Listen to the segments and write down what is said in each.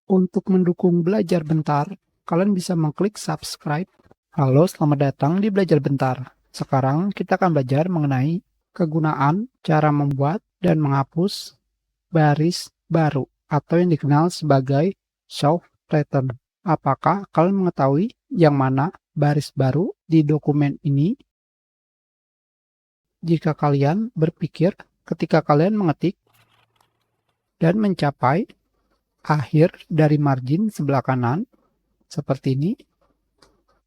Untuk mendukung Belajar Bentar, kalian bisa mengklik subscribe. Halo, selamat datang di Belajar Bentar. Sekarang kita akan belajar mengenai kegunaan, cara membuat, dan menghapus baris baru atau yang dikenal sebagai soft pattern. Apakah kalian mengetahui yang mana baris baru di dokumen ini? Jika kalian berpikir ketika kalian mengetik dan mencapai akhir dari margin sebelah kanan, seperti ini,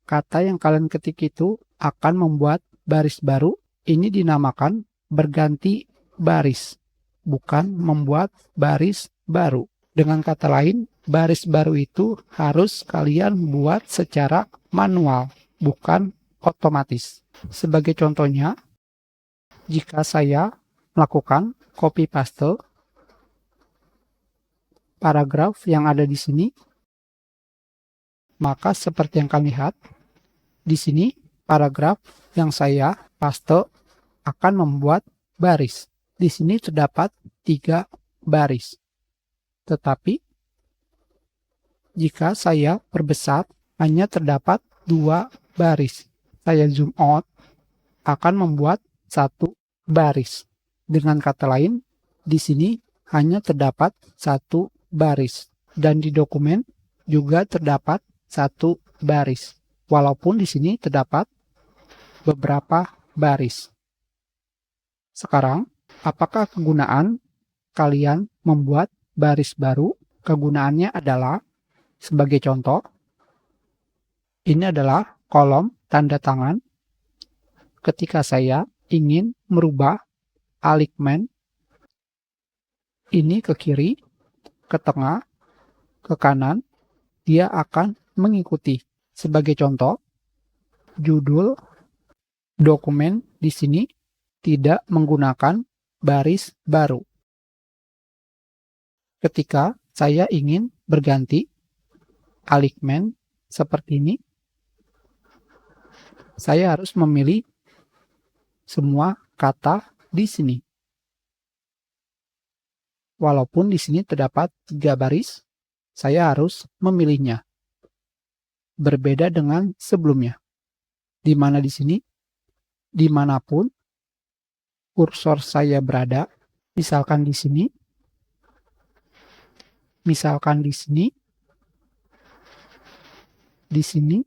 kata yang kalian ketik itu akan membuat baris baru. Ini dinamakan berganti baris, bukan membuat baris baru. Dengan kata lain, baris baru itu harus kalian buat secara manual, bukan otomatis. Sebagai contohnya, jika saya melakukan copy paste paragraf yang ada di sini, maka seperti yang kalian lihat, di sini paragraf yang saya paste akan membuat baris. Di sini terdapat 3 baris. Tetapi jika saya perbesar, hanya terdapat 2 baris. Saya zoom out, akan membuat 1 baris. Dengan kata lain, di sini hanya terdapat 1 baris. Dan di dokumen juga terdapat 1 baris. Walaupun di sini terdapat beberapa baris. Sekarang, apakah kegunaan kalian membuat baris baru? Kegunaannya adalah, sebagai contoh, ini adalah kolom tanda tangan. Ketika saya ingin merubah alignment ini ke kiri, ke tengah, ke kanan, dia akan mengikuti. Sebagai contoh, judul dokumen di sini tidak menggunakan baris baru. Ketika saya ingin berganti alignment seperti ini, saya harus memilih semua kata di sini. Walaupun di sini terdapat 3 baris, saya harus memilihnya. Berbeda dengan sebelumnya. Di mana di sini, dimanapun kursor saya berada, misalkan di sini, misalkan di sini, di sini,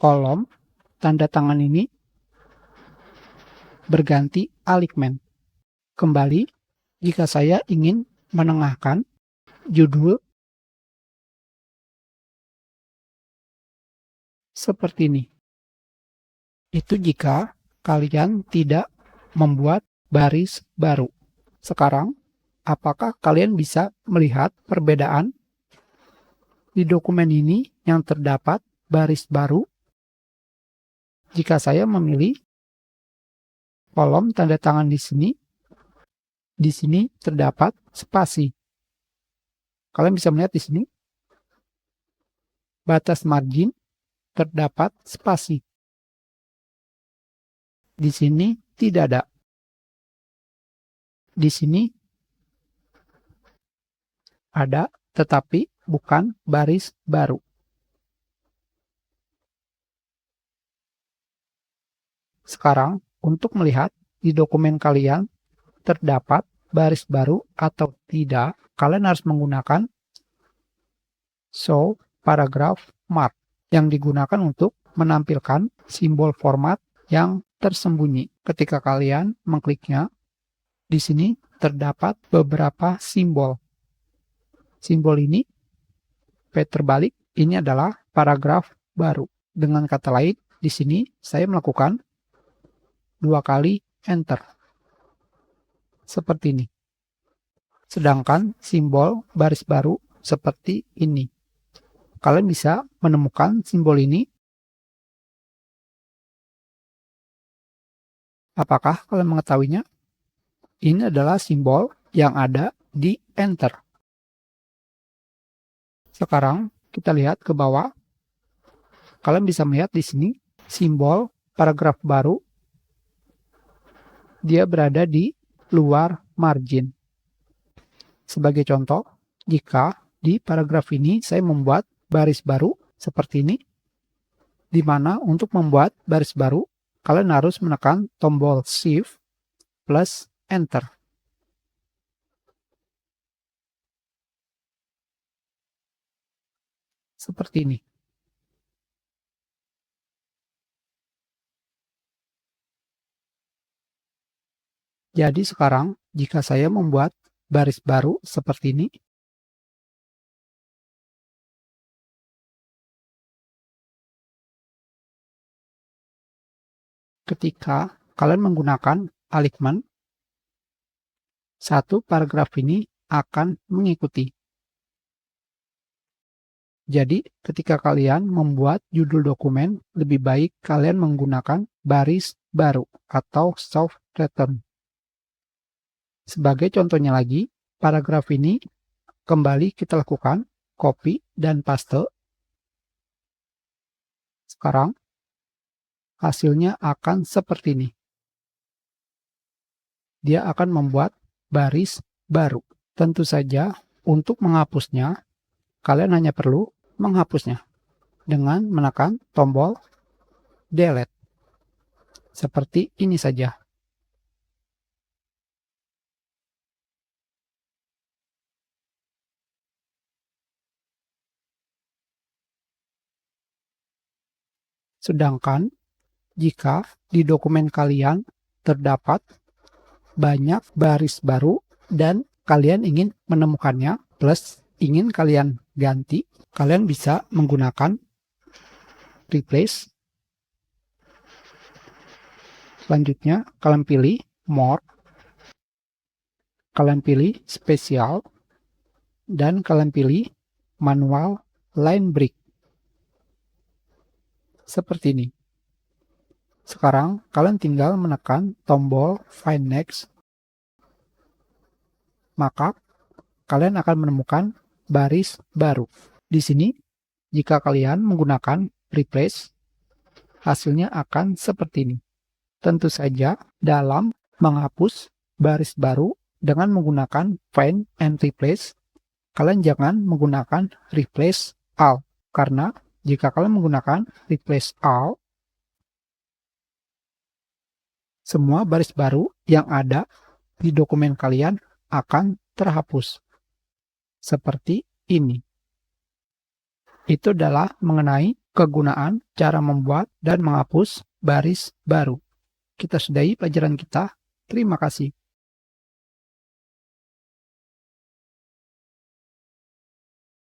kolom tanda tangan ini berganti alignment. Kembali, jika saya ingin menengahkan judul seperti ini. Itu jika kalian tidak membuat baris baru. Sekarang, apakah kalian bisa melihat perbedaan di dokumen ini yang terdapat baris baru? Jika saya memilih kolom tanda tangan di sini terdapat spasi. Kalian bisa melihat di sini, batas margin terdapat spasi. Di sini tidak ada. Di sini ada, tetapi bukan baris baru. Sekarang, untuk melihat di dokumen kalian terdapat baris baru atau tidak, kalian harus menggunakan show paragraph mark yang digunakan untuk menampilkan simbol format yang tersembunyi. Ketika kalian mengkliknya, di sini terdapat beberapa simbol. Simbol ini, P terbalik, ini adalah paragraf baru. Dengan kata lain, di sini saya melakukan 2 kali enter. Seperti ini. Sedangkan simbol baris baru seperti ini. Kalian bisa menemukan simbol ini. Apakah kalian mengetahuinya? Ini adalah simbol yang ada di enter. Sekarang kita lihat ke bawah. Kalian bisa melihat di sini simbol paragraf baru. Dia berada di luar margin. Sebagai contoh, jika di paragraf ini saya membuat baris baru seperti ini, di mana untuk membuat baris baru, kalian harus menekan tombol Shift plus Enter. Seperti ini. Jadi sekarang, jika saya membuat baris baru seperti ini, ketika kalian menggunakan alignment, satu paragraf ini akan mengikuti. Jadi, ketika kalian membuat judul dokumen, lebih baik kalian menggunakan baris baru atau soft return. Sebagai contohnya lagi, paragraf ini kembali kita lakukan copy dan paste. Sekarang, hasilnya akan seperti ini. Dia akan membuat baris baru. Tentu saja, untuk menghapusnya, kalian hanya perlu menghapusnya dengan menekan tombol delete. Seperti ini saja. Sedangkan jika di dokumen kalian terdapat banyak baris baru dan kalian ingin menemukannya plus ingin kalian ganti, kalian bisa menggunakan replace. Selanjutnya kalian pilih more, kalian pilih spesial, dan kalian pilih manual line break. Seperti ini. Sekarang kalian tinggal menekan tombol Find Next. Maka kalian akan menemukan baris baru. Di sini, jika kalian menggunakan replace, hasilnya akan seperti ini. Tentu saja, dalam menghapus baris baru dengan menggunakan Find and Replace, kalian jangan menggunakan Replace All. Karena jika kalian menggunakan Replace All, semua baris baru yang ada di dokumen kalian akan terhapus. Seperti ini. Itu adalah mengenai kegunaan cara membuat dan menghapus baris baru. Kita sudahi pelajaran kita. Terima kasih.